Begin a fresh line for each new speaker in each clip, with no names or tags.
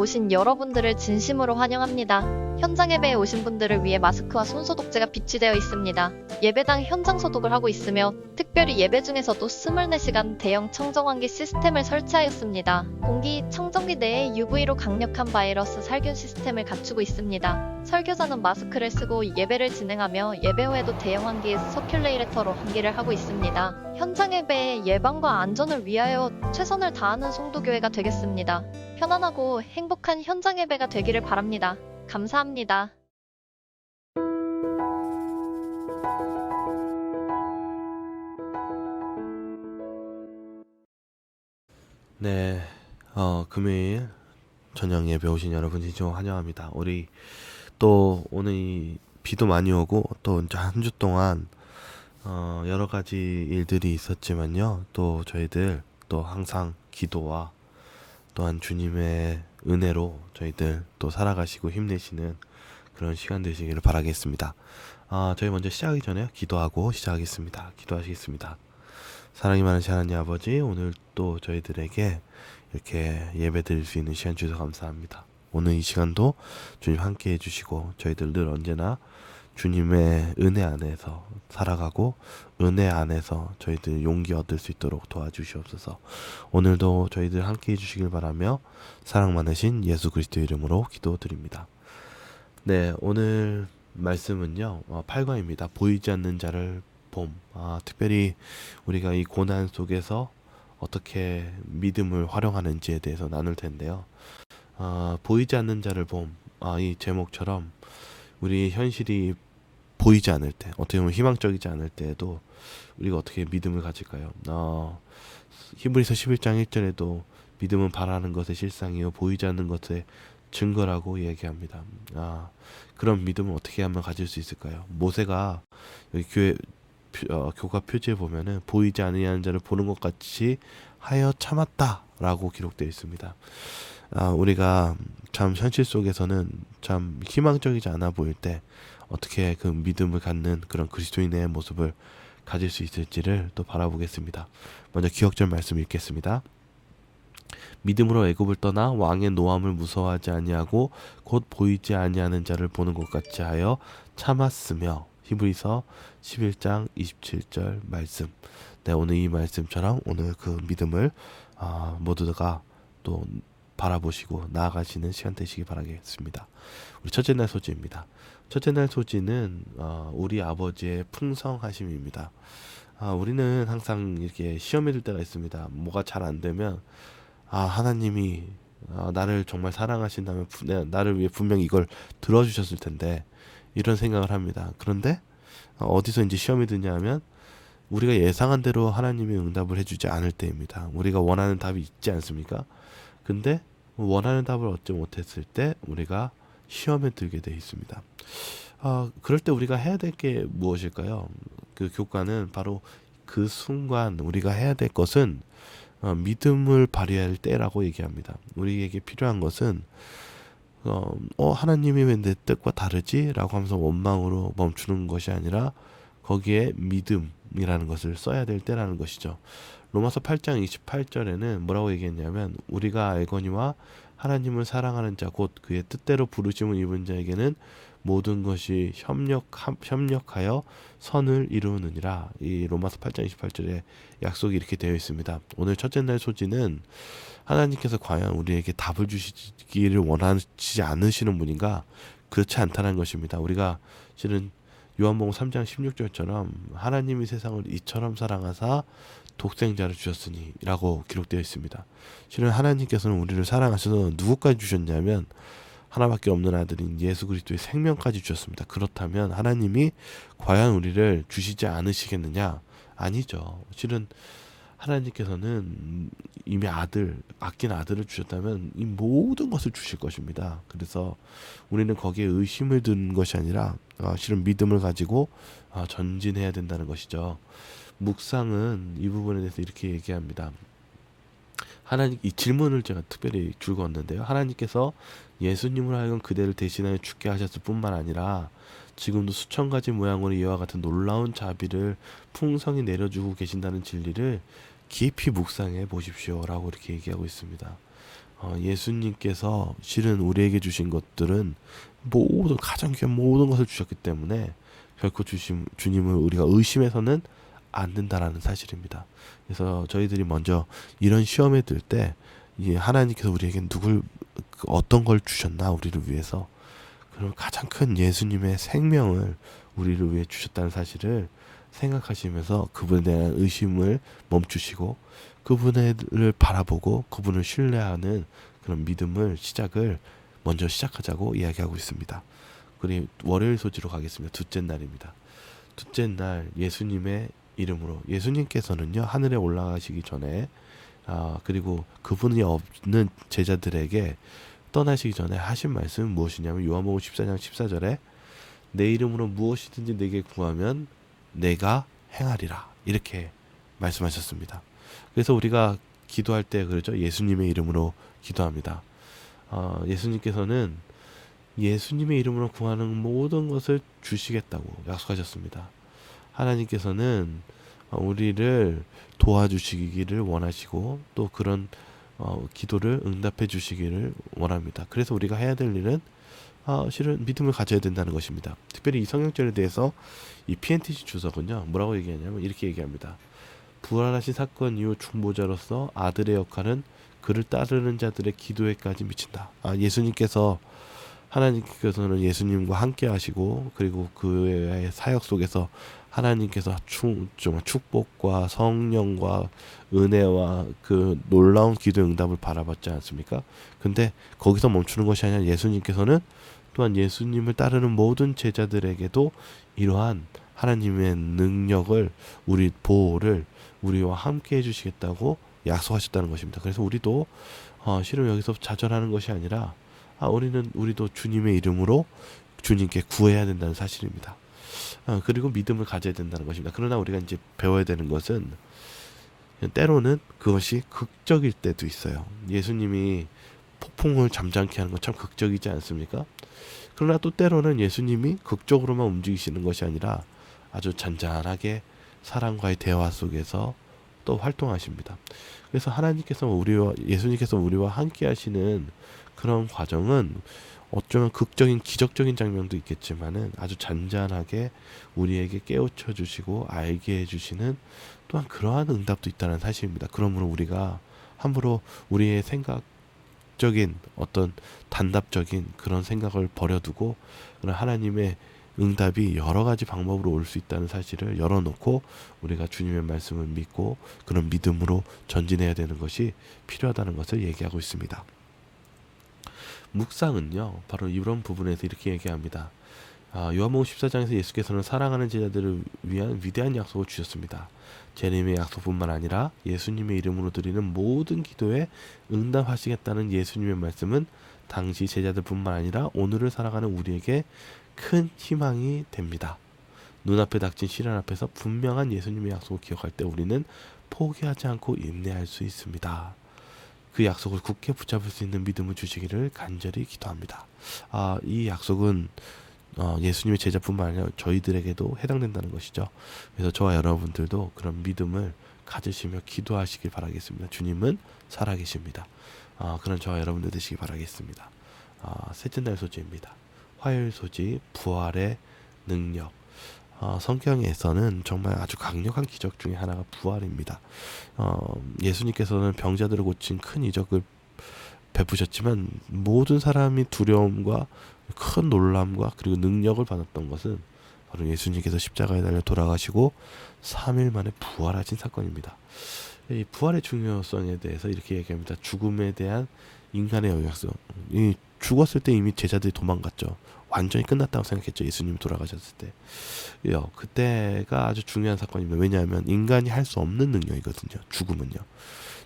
오신 여러분들을 진심으로 환영합니다. 현장 예배에 오신 분들을 위해 마스크와 손소독제가 비치되어 있습니다. 예배당 현장 소독을 하고 있으며 특별히 예배 중에서도 24시간 대형 청정환기 시스템을 설치하였습니다. 공기 청정기 내에 UV로 강력한 바이러스 살균 시스템을 갖추고 있습니다. 설교자는 마스크를 쓰고 예배를 진행하며 예배 후에도 대형 환기 서큘레이터로 환기를 하고 있습니다. 현장 예배의 예방과 안전을 위하여 최선을 다하는 송도교회가 되겠습니다. 편안하고 행복한 현장 예배가 되기를 바랍니다. 감사합니다.
네, 금요일 저녁 예배 오신 여러분 진심 환영합니다. 우리 또 오늘 비도 많이 오고 또 이제 한 주 동안 여러 가지 일들이 있었지만요. 또 저희들 또 항상 기도와 또한 주님의 은혜로 저희들 또 살아가시고 힘내시는 그런 시간 되시기를 바라겠습니다. 저희 먼저 시작하기 전에 기도하고 시작하겠습니다. 기도하시겠습니다. 사랑이 많으신 하나님 아버지, 오늘 또 저희들에게 이렇게 예배 드릴 수 있는 시간 주셔서 감사합니다. 오늘 이 시간도 주님 함께 해주시고 저희들 늘 언제나 주님의 은혜 안에서 살아가고 은혜 안에서 저희들 용기 얻을 수 있도록 도와주시옵소서. 오늘도 저희들 함께 해주시길 바라며 사랑 많으신 예수 그리스도 이름으로 기도드립니다. 네, 오늘 말씀은요 8과입니다. 보이지 않는 자를 봄. 특별히 우리가 이 고난 속에서 어떻게 믿음을 활용하는지에 대해서 나눌 텐데요. 보이지 않는 자를 봄. 이 제목처럼 우리 현실이 보이지 않을 때, 어떻게 보면 희망적이지 않을 때에도 우리가 어떻게 믿음을 가질까요? 히브리서 11장 1절에도 믿음은 바라는 것의 실상이요 보이지 않는 것의 증거라고 얘기합니다. 그런 믿음을 어떻게 하면 가질 수 있을까요? 모세가 여기 교과 표지에 보면은 보이지 아니하는 자를 보는 것 같이 하여 참았다라고 기록되어 있습니다. 우리가 참 현실 속에서는 참 희망적이지 않아 보일 때 어떻게 그 믿음을 갖는 그런 그리스도인의 모습을 가질 수 있을지를 또 바라보겠습니다. 먼저 기억절 말씀 읽겠습니다. 믿음으로 애굽을 떠나 왕의 노함을 무서워하지 아니하고 곧 보이지 아니하는 자를 보는 것 같이 하여 참았으며. 히브리서 11장 27절 말씀. 네, 오늘 이 말씀처럼 오늘 그 믿음을 모두가 또 바라보시고 나아가시는 시간 되시기 바라겠습니다. 우리 첫째 날 소지입니다. 첫째 날 소지는 우리 아버지의 풍성하심입니다. 우리는 항상 이렇게 시험에 들 때가 있습니다. 뭐가 잘 안 되면 하나님이 나를 정말 사랑하신다면 나를 위해 분명히 이걸 들어주셨을 텐데 이런 생각을 합니다. 그런데 어디서 이제 시험이 드냐 하면 우리가 예상한 대로 하나님이 응답을 해주지 않을 때입니다. 우리가 원하는 답이 있지 않습니까? 근데 원하는 답을 얻지 못했을 때 우리가 시험에 들게 돼 있습니다. 그럴 때 우리가 해야 될 게 무엇일까요? 그 교과는 바로 그 순간 우리가 해야 될 것은 믿음을 발휘할 때라고 얘기합니다. 우리에게 필요한 것은 하나님이 왜 내 뜻과 다르지? 라고 하면서 원망으로 멈추는 것이 아니라 거기에 믿음이라는 것을 써야 될 때라는 것이죠. 로마서 8장 28절에는 뭐라고 얘기했냐면 우리가 알거니와 하나님을 사랑하는 자 곧 그의 뜻대로 부르심을 입은 자에게는 모든 것이 협력하여 선을 이루느니라. 이 로마서 8장 28절에 약속이 이렇게 되어 있습니다. 오늘 첫째 날 소지는 하나님께서 과연 우리에게 답을 주시기를 원하지 않으시는 분인가? 그렇지 않다는 것입니다. 우리가 실은 요한복음 3장 16절처럼 하나님이 세상을 이처럼 사랑하사 독생자를 주셨으니 라고 기록되어 있습니다. 실은 하나님께서는 우리를 사랑하셔서 누구까지 주셨냐면 하나밖에 없는 아들인 예수 그리스도의 생명까지 주셨습니다. 그렇다면 하나님이 과연 우리를 주시지 않으시겠느냐? 아니죠. 실은 하나님께서는 이미 아낀 아들을 주셨다면 이 모든 것을 주실 것입니다. 그래서 우리는 거기에 의심을 두는 것이 아니라 실은 믿음을 가지고 전진해야 된다는 것이죠. 묵상은 이 부분에 대해서 이렇게 얘기합니다. 이 질문을 제가 특별히 줄거었는데요. 하나님께서 예수님을 하여금 그대를 대신하여 죽게 하셨을 뿐만 아니라 지금도 수천 가지 모양으로 이와 같은 놀라운 자비를 풍성히 내려주고 계신다는 진리를 깊이 묵상해 보십시오 라고 이렇게 얘기하고 있습니다. 예수님께서 실은 우리에게 주신 것들은 모든 가장 귀한 모든 것을 주셨기 때문에 결코 주님을 우리가 의심해서는 안 된다라는 사실입니다. 그래서 저희들이 먼저 이런 시험에 들 때 하나님께서 우리에게 어떤 걸 주셨나 우리를 위해서, 그럼 가장 큰 예수님의 생명을 우리를 위해 주셨다는 사실을 생각하시면서 그분에 대한 의심을 멈추시고 그분을 바라보고 그분을 신뢰하는 그런 시작을 먼저 시작하자고 이야기하고 있습니다. 그리고 월요일 소지로 가겠습니다. 둘째 날입니다. 둘째 날 예수님의 이름으로, 예수님께서는요 하늘에 올라가시기 전에 그리고 그분이 없는 제자들에게 떠나시기 전에 하신 말씀은 무엇이냐면 요한복음 14장 14절에 내 이름으로 무엇이든지 내게 구하면 내가 행하리라, 이렇게 말씀하셨습니다. 그래서 우리가 기도할 때 그러죠. 예수님의 이름으로 기도합니다. 예수님께서는 예수님의 이름으로 구하는 모든 것을 주시겠다고 약속하셨습니다. 하나님께서는 우리를 도와주시기를 원하시고 또 그런 기도를 응답해 주시기를 원합니다. 그래서 우리가 해야 될 일은 실은 믿음을 가져야 된다는 것입니다. 특별히 이 성경절에 대해서 이 PNTC 주석은요 뭐라고 얘기하냐면 이렇게 얘기합니다. 부활하신 사건 이후 중보자로서 아들의 역할은 그를 따르는 자들의 기도에까지 미친다. 하나님께서는 예수님과 함께 하시고 그리고 그의 사역 속에서 하나님께서 축복과 성령과 은혜와 그 놀라운 기도 응답을 바라봤지 않습니까? 근데 거기서 멈추는 것이 아니라 예수님께서는 또한 예수님을 따르는 모든 제자들에게도 이러한 하나님의 능력을, 우리 보호를 우리와 함께 해주시겠다고 약속하셨다는 것입니다. 그래서 우리도 실은 여기서 좌절하는 것이 아니라 우리도 주님의 이름으로 주님께 구해야 된다는 사실입니다. 그리고 믿음을 가져야 된다는 것입니다. 그러나 우리가 이제 배워야 되는 것은 때로는 그것이 극적일 때도 있어요. 예수님이 폭풍을 잠잠케 하는 것 참 극적이지 않습니까? 그러나 또 때로는 예수님이 극적으로만 움직이시는 것이 아니라 아주 잔잔하게 사람과의 대화 속에서 또 활동하십니다. 그래서 예수님께서 우리와 함께 하시는 그런 과정은 어쩌면 극적인 기적적인 장면도 있겠지만은 아주 잔잔하게 우리에게 깨우쳐 주시고 알게 해주시는 또한 그러한 응답도 있다는 사실입니다. 그러므로 우리가 함부로 우리의 생각적인 어떤 단답적인 그런 생각을 버려두고 그런 하나님의 응답이 여러 가지 방법으로 올 수 있다는 사실을 열어놓고 우리가 주님의 말씀을 믿고 그런 믿음으로 전진해야 되는 것이 필요하다는 것을 얘기하고 있습니다. 묵상은요 바로 이런 부분에서 이렇게 얘기합니다. 요한복음 14장에서 예수께서는 사랑하는 제자들을 위한 위대한 약속을 주셨습니다. 재림의 약속뿐만 아니라 예수님의 이름으로 드리는 모든 기도에 응답하시겠다는 예수님의 말씀은 당시 제자들뿐만 아니라 오늘을 살아가는 우리에게 큰 희망이 됩니다. 눈앞에 닥친 시련 앞에서 분명한 예수님의 약속을 기억할 때 우리는 포기하지 않고 인내할 수 있습니다. 그 약속을 굳게 붙잡을 수 있는 믿음을 주시기를 간절히 기도합니다. 이 약속은 예수님의 제자뿐만 아니라 저희들에게도 해당된다는 것이죠. 그래서 저와 여러분들도 그런 믿음을 가지시며 기도하시길 바라겠습니다. 주님은 살아계십니다. 그런 저와 여러분들 되시길 바라겠습니다. 셋째 날 소지입니다. 화요일 소지, 부활의 능력. 성경에서는 정말 아주 강력한 기적 중에 하나가 부활입니다. 예수님께서는 병자들을 고친 큰 이적을 베푸셨지만 모든 사람이 두려움과 큰 놀람과 그리고 능력을 받았던 것은 바로 예수님께서 십자가에 달려 돌아가시고 3일 만에 부활하신 사건입니다. 이 부활의 중요성에 대해서 이렇게 얘기합니다. 죽음에 대한 인간의 영향성. 죽었을 때 이미 제자들이 도망갔죠. 완전히 끝났다고 생각했죠. 예수님이 돌아가셨을 때. 그때가 아주 중요한 사건입니다. 왜냐하면 인간이 할 수 없는 능력이거든요.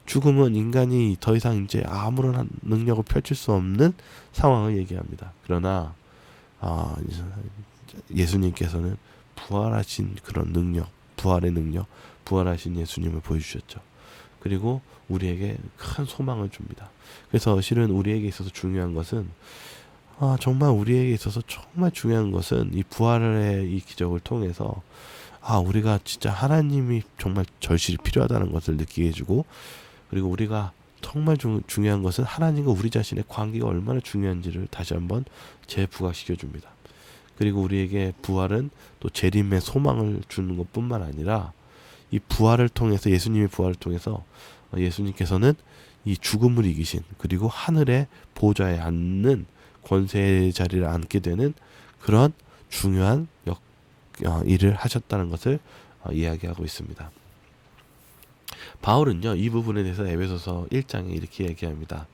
죽음은 인간이 더 이상 이제 아무런 능력을 펼칠 수 없는 상황을 얘기합니다. 그러나 예수님께서는 부활하신 그런 능력, 부활의 능력, 부활하신 예수님을 보여주셨죠. 그리고 우리에게 큰 소망을 줍니다. 그래서 실은 우리에게 있어서 중요한 것은 정말 우리에게 있어서 정말 중요한 것은 이 부활의 이 기적을 통해서 우리가 진짜 하나님이 정말 절실히 필요하다는 것을 느끼게 해주고 그리고 우리가 정말 중요한 것은 하나님과 우리 자신의 관계가 얼마나 중요한지를 다시 한번 재부각시켜 줍니다. 그리고 우리에게 부활은 또 재림의 소망을 주는 것뿐만 아니라 이 부활을 통해서 예수님의 부활을 통해서 예수님께서는 이 죽음을 이기신 그리고 하늘의 보좌에 앉는 권세의 자리를 앉게 되는 그런 중요한 일을 하셨다는 것을 이야기하고 있습니다. 바울은요 이 부분에 대해서 에베소서 1장에 이렇게 얘기합니다.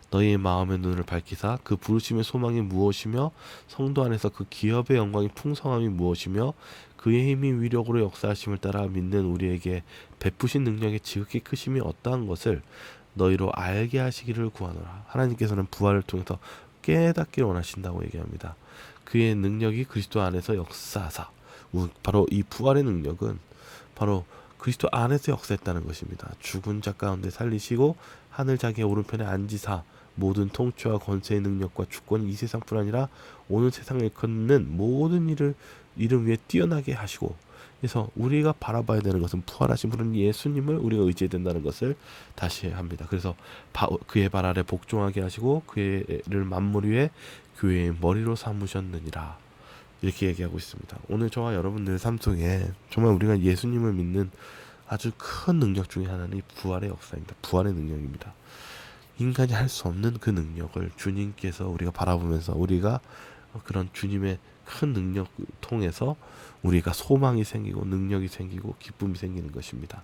너희의 마음의 눈을 밝히사 그 부르심의 소망이 무엇이며 성도 안에서 그 기업의 영광이 풍성함이 무엇이며 그의 힘이 위력으로 역사하심을 따라 믿는 우리에게 베푸신 능력의 지극히 크심이 어떠한 것을 너희로 알게 하시기를 구하노라. 하나님께서는 부활을 통해서 깨닫기를 원하신다고 얘기합니다. 그의 능력이 그리스도 안에서 역사하사 바로 이 부활의 능력은 바로 그리스도 안에서 역사했다는 것입니다. 죽은 자 가운데 살리시고 하늘 자기의 오른편에 앉으사 모든 통치와 권세의 능력과 주권이 이 세상뿐 아니라 오늘 세상을 일컫는 모든 일을 이름 위에 뛰어나게 하시고 그래서 우리가 바라봐야 되는 것은 부활하신 분은 예수님을 우리가 의지해야 된다는 것을 다시 합니다. 그래서 그의 발 아래 복종하게 하시고 그를 만물 위에 교회의 머리로 삼으셨느니라 이렇게 얘기하고 있습니다. 오늘 저와 여러분들 삶 속에 정말 우리가 예수님을 믿는 아주 큰 능력 중에 하나는 부활의 역사입니다. 부활의 능력입니다. 인간이 할 수 없는 그 능력을 주님께서 우리가 바라보면서 우리가 그런 주님의 큰 능력 통해서 우리가 소망이 생기고 능력이 생기고 기쁨이 생기는 것입니다.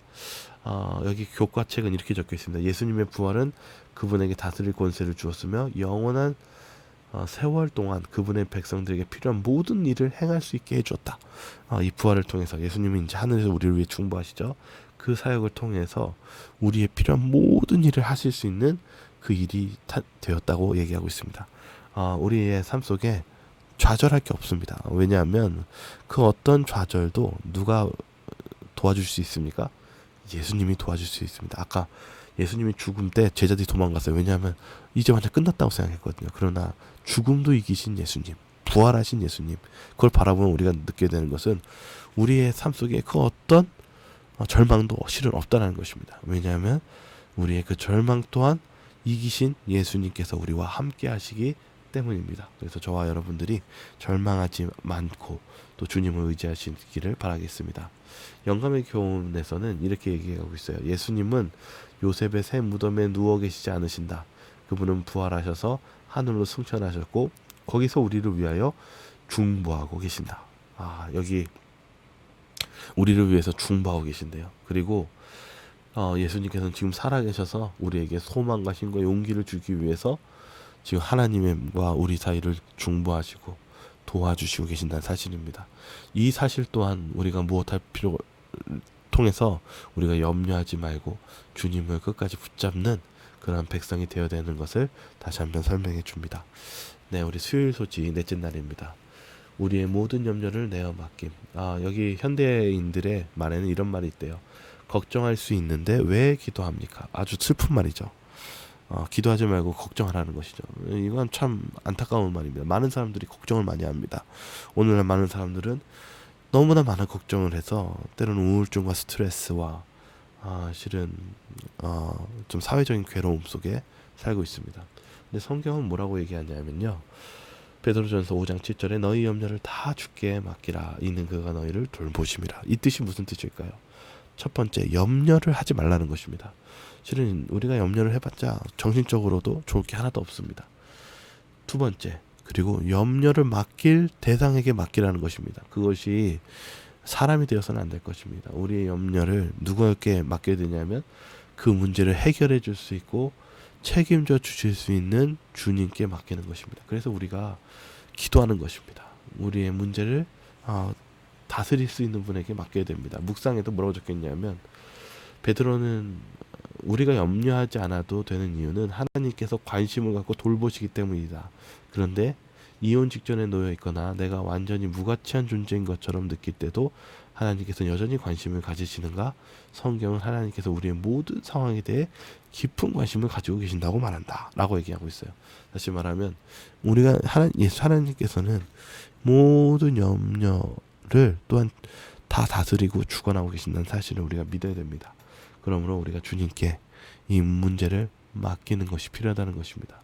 여기 교과책은 이렇게 적혀 있습니다. 예수님의 부활은 그분에게 다스릴 권세를 주었으며 영원한 세월 동안 그분의 백성들에게 필요한 모든 일을 행할 수 있게 해주었다. 이 부활을 통해서 예수님이 이제 하늘에서 우리를 위해 중보하시죠. 그 사역을 통해서 우리의 필요한 모든 일을 하실 수 있는 그 일이 되었다고 얘기하고 있습니다. 우리의 삶 속에 좌절할 게 없습니다. 왜냐하면 그 어떤 좌절도 누가 도와줄 수 있습니까? 예수님이 도와줄 수 있습니다. 아까 예수님이 죽음 때 제자들이 도망갔어요. 왜냐하면 이제 완전 끝났다고 생각했거든요. 그러나 죽음도 이기신 예수님, 부활하신 예수님, 그걸 바라보면 우리가 느끼게 되는 것은 우리의 삶 속에 그 어떤 절망도 실은 없다는 것입니다. 왜냐하면 우리의 그 절망 또한 이기신 예수님께서 우리와 함께 하시기 때문입니다. 그래서 저와 여러분들이 절망하지 않고 또 주님을 의지하시기를 바라겠습니다. 영감의 교훈에서는 이렇게 얘기하고 있어요. 예수님은 요셉의 새 무덤에 누워 계시지 않으신다. 그분은 부활하셔서 하늘로 승천하셨고 거기서 우리를 위하여 중보하고 계신다. 여기 우리를 위해서 중보하고 계신대요. 그리고 예수님께서는 지금 살아계셔서 우리에게 소망과 힘과 용기를 주기 위해서 지금 하나님과 우리 사이를 중보하시고 도와주시고 계신다는 사실입니다. 이 사실 또한 우리가 무엇할 필요 통해서 우리가 염려하지 말고 주님을 끝까지 붙잡는 그런 백성이 되어야 되는 것을 다시 한번 설명해 줍니다. 네, 우리 수요일 소지 넷째 날입니다. 우리의 모든 염려를 내어 맡김. 여기 현대인들의 말에는 이런 말이 있대요. 걱정할 수 있는데 왜 기도합니까? 아주 슬픈 말이죠. 기도하지 말고 걱정하라는 것이죠. 이건 참 안타까운 말입니다. 많은 사람들이 걱정을 많이 합니다. 오늘날 많은 사람들은 너무나 많은 걱정을 해서 때로는 우울증과 스트레스와 실은 좀 사회적인 괴로움 속에 살고 있습니다. 근데 성경은 뭐라고 얘기하냐면요. 베드로전서 5장 7절에 너희 염려를 다 주께 맡기라. 이는 그가 너희를 돌보심이라. 이 뜻이 무슨 뜻일까요? 첫 번째, 염려를 하지 말라는 것입니다. 실은 우리가 염려를 해봤자 정신적으로도 좋을 게 하나도 없습니다. 두 번째, 그리고 염려를 맡길 대상에게 맡기라는 것입니다. 그것이 사람이 되어서는 안 될 것입니다. 우리의 염려를 누구에게 맡겨야 되냐면 그 문제를 해결해 줄 수 있고 책임져 주실 수 있는 주님께 맡기는 것입니다. 그래서 우리가 기도하는 것입니다. 우리의 문제를 다스릴 수 있는 분에게 맡겨야 됩니다. 묵상에도 뭐라고 적혀있냐면 베드로는 우리가 염려하지 않아도 되는 이유는 하나님께서 관심을 갖고 돌보시기 때문이다. 그런데 이혼 직전에 놓여 있거나 내가 완전히 무가치한 존재인 것처럼 느낄 때도 하나님께서 여전히 관심을 가지시는가? 성경은 하나님께서 우리의 모든 상황에 대해 깊은 관심을 가지고 계신다고 말한다 라고 얘기하고 있어요. 다시 말하면 우리가 하나님께서는 모든 염려를 또한 다 다스리고 주관하고 계신다는 사실을 우리가 믿어야 됩니다. 그러므로 우리가 주님께 이 문제를 맡기는 것이 필요하다는 것입니다.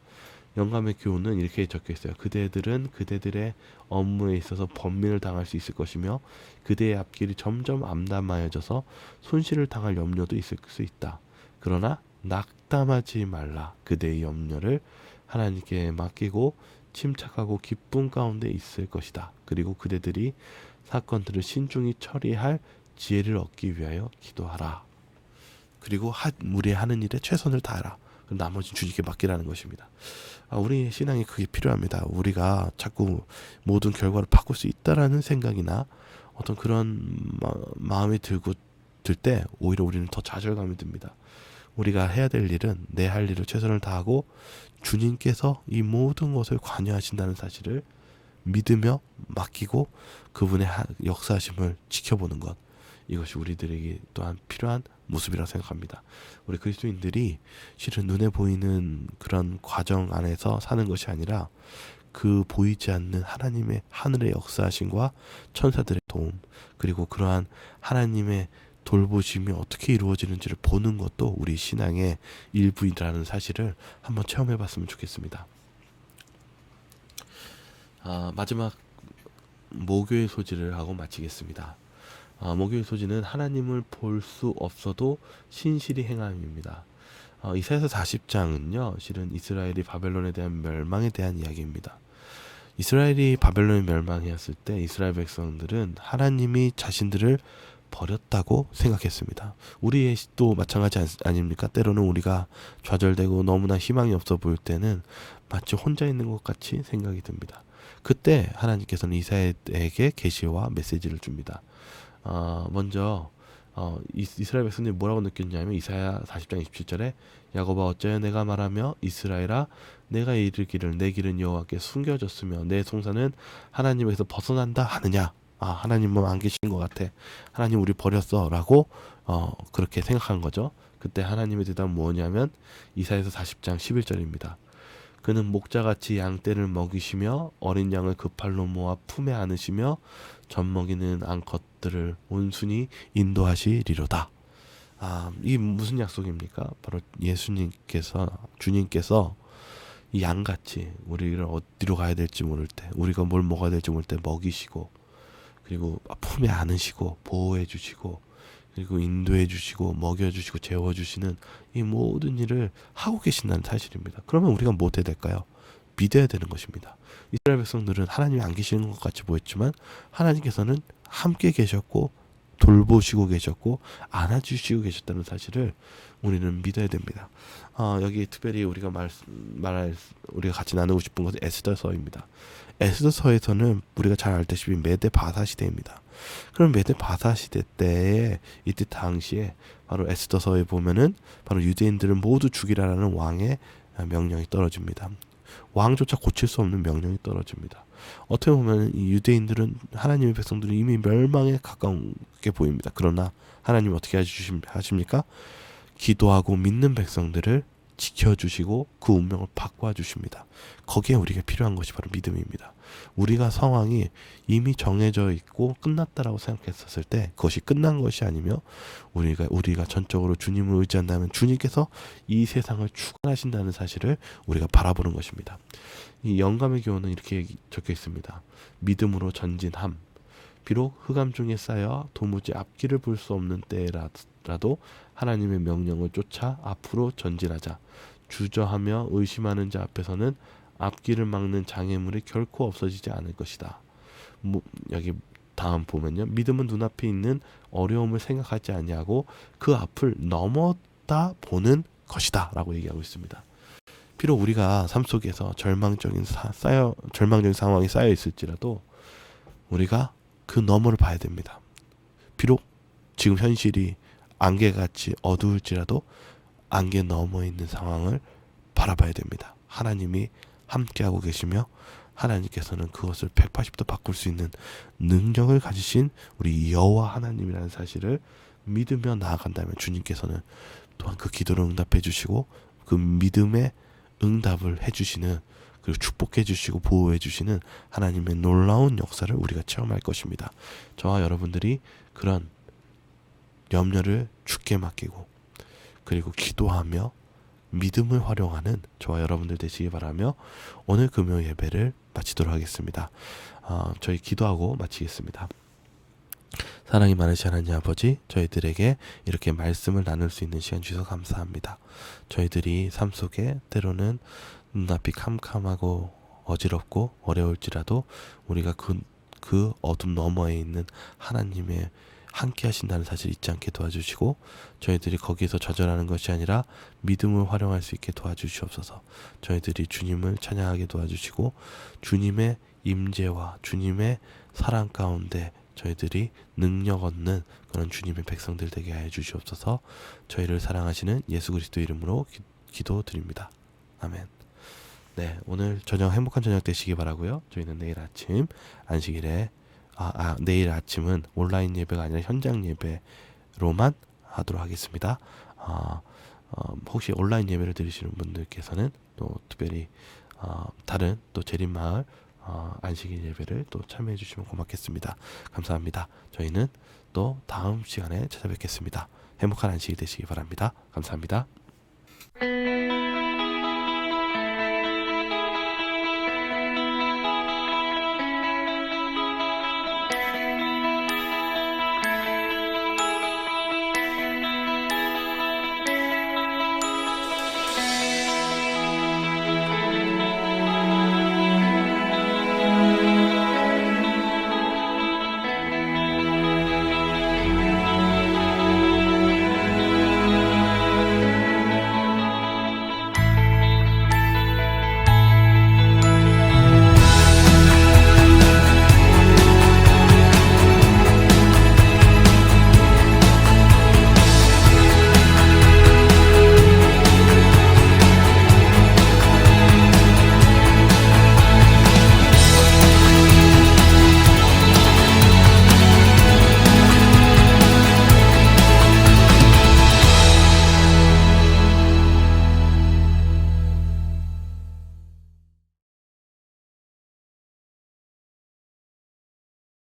영감의 교훈은 이렇게 적혀 있어요. 그대들은 그대들의 업무에 있어서 번민을 당할 수 있을 것이며 그대의 앞길이 점점 암담하여져서 손실을 당할 염려도 있을 수 있다. 그러나 낙담하지 말라. 그대의 염려를 하나님께 맡기고 침착하고 기쁨 가운데 있을 것이다. 그리고 그대들이 사건들을 신중히 처리할 지혜를 얻기 위하여 기도하라. 그리고 우리의 하는 일에 최선을 다하라. 나머지 주님께 맡기라는 것입니다. 우리 신앙이 그게 필요합니다. 우리가 자꾸 모든 결과를 바꿀 수 있다라는 생각이나 어떤 그런 마음이 들 때 오히려 우리는 더 좌절감이 듭니다. 우리가 해야 될 일은 내 할 일을 최선을 다하고 주님께서 이 모든 것을 관여하신다는 사실을 믿으며 맡기고 그분의 역사하심을 지켜보는 것, 이것이 우리들에게 또한 필요한 모습이라고 생각합니다. 우리 그리스도인들이 실은 눈에 보이는 그런 과정 안에서 사는 것이 아니라 그 보이지 않는 하나님의 하늘의 역사하심과 천사들의 도움, 그리고 그러한 하나님의 돌보심이 어떻게 이루어지는지를 보는 것도 우리 신앙의 일부이라는 사실을 한번 체험해 봤으면 좋겠습니다. 마지막 모교의 소지를 하고 마치겠습니다. 모교의 소지는 하나님을 볼 수 없어도 신실히 행함입니다. 이사야서 40장은요, 실은 이스라엘이 바벨론에 대한 멸망에 대한 이야기입니다. 이스라엘이 바벨론에 멸망했을 때 이스라엘 백성들은 하나님이 자신들을 버렸다고 생각했습니다. 우리도 마찬가지 아닙니까? 때로는 우리가 좌절되고 너무나 희망이 없어 보일 때는 마치 혼자 있는 것 같이 생각이 듭니다. 그때 하나님께서는 이사야에게 계시와 메시지를 줍니다. 먼저 이스라엘 백성들이 뭐라고 느꼈냐면 이사야 40장 27절에 야곱아 어찌하여 내가 말하며 이스라엘아 내가 이르기를 내 길은 여호와께 숨겨졌으며 내 송사는 하나님에게서 벗어난다 하느냐. 하나님은 안 계신 것 같아. 하나님 우리 버렸어 라고 그렇게 생각한 거죠. 그때 하나님의 대답은 뭐냐면 이사야서 40장 11절입니다. 그는 목자같이 양떼를 먹이시며 어린 양을 그 팔로 모아 품에 안으시며 젖먹이는 암컷들을 온순히 인도하시리로다. 이 무슨 약속입니까? 바로 주님께서 이 양같이 우리를 어디로 가야 될지 모를 때, 우리가 뭘 먹어야 될지 모를 때 먹이시고, 그리고 품에 안으시고 보호해 주시고, 그리고 인도해 주시고 먹여 주시고 재워 주시는 이 모든 일을 하고 계신다는 사실입니다. 그러면 우리가 뭐 해야 될까요? 믿어야 되는 것입니다. 이스라엘 백성들은 하나님이 안 계시는 것 같이 보였지만 하나님께서는 함께 계셨고 돌보시고 계셨고 안아주시고 계셨다는 사실을 우리는 믿어야 됩니다. 여기 특별히 우리가 우리가 같이 나누고 싶은 것은 에스더서입니다. 에스더서에서는 우리가 잘 알다시피 메대 바사 시대입니다. 그럼 메대 바사 시대 때에 이때 당시에 바로 에스더서에 보면은 바로 유대인들을 모두 죽이라라는 왕의 명령이 떨어집니다. 왕조차 고칠 수 없는 명령이 떨어집니다. 어떻게 보면 이 유대인들은 하나님의 백성들은 이미 멸망에 가까운게 보입니다. 그러나 하나님 어떻게 하십니까? 기도하고 믿는 백성들을 지켜주시고 그 운명을 바꿔 주십니다. 거기에 우리가 필요한 것이 바로 믿음입니다. 우리가 상황이 이미 정해져 있고 끝났다라고 생각했었을 때 그것이 끝난 것이 아니며 우리가 전적으로 주님을 의지한다면 주님께서 이 세상을 주관하신다는 사실을 우리가 바라보는 것입니다. 이 영감의 교훈은 이렇게 적혀 있습니다. 믿음으로 전진함. 비록 흑암 중에 쌓여 도무지 앞길을 볼 수 없는 때라도 하나님의 명령을 쫓아 앞으로 전진하자. 주저하며 의심하는 자 앞에서는 앞길을 막는 장애물이 결코 없어지지 않을 것이다. 여기 다음 보면요. 믿음은 눈앞에 있는 어려움을 생각하지 아니하고 그 앞을 넘어다 보는 것이다 라고 얘기하고 있습니다. 비록 우리가 삶 속에서 절망적인 상황이 쌓여 있을지라도 우리가 그 너머를 봐야 됩니다. 비록 지금 현실이 안개같이 어두울지라도 안개 너머에 있는 상황을 바라봐야 됩니다. 하나님이 함께하고 계시며 하나님께서는 그것을 180도 바꿀 수 있는 능력을 가지신 우리 여호와 하나님이라는 사실을 믿으며 나아간다면 주님께서는 또한 그 기도를 응답해 주시고 그 믿음의 응답을 해주시는, 그리고 축복해 주시고 보호해 주시는 하나님의 놀라운 역사를 우리가 체험할 것입니다. 저와 여러분들이 그런 염려를 주께 맡기고 그리고 기도하며 믿음을 활용하는 저와 여러분들 되시기 바라며 오늘 금요 예배를 마치도록 하겠습니다. 저희 기도하고 마치겠습니다. 사랑이 많으신 하나님 아버지, 저희들에게 이렇게 말씀을 나눌 수 있는 시간 주셔서 감사합니다. 저희들이 삶 속에 때로는 눈앞이 캄캄하고 어지럽고 어려울지라도 우리가 그 어둠 너머에 있는 하나님의 함께 하신다는 사실 잊지 않게 도와주시고 저희들이 거기에서 좌절하는 것이 아니라 믿음을 활용할 수 있게 도와주시옵소서. 저희들이 주님을 찬양하게 도와주시고 주님의 임재와 주님의 사랑 가운데 저희들이 능력 얻는 그런 주님의 백성들 되게 하여 주시옵소서. 저희를 사랑하시는 예수 그리스도 이름으로 기도드립니다. 아멘. 네, 오늘 저녁 행복한 저녁 되시기 바라고요. 저희는 내일 아침 안식일에 내일 아침은 온라인 예배가 아니라 현장 예배로만 하도록 하겠습니다. 혹시 온라인 예배를 드리시는 분들께서는 또 특별히 다른 또 재림마을 안식일 예배를 또 참여해 주시면 고맙겠습니다. 감사합니다. 저희는 또 다음 시간에 찾아뵙겠습니다. 행복한 안식일 되시기 바랍니다. 감사합니다.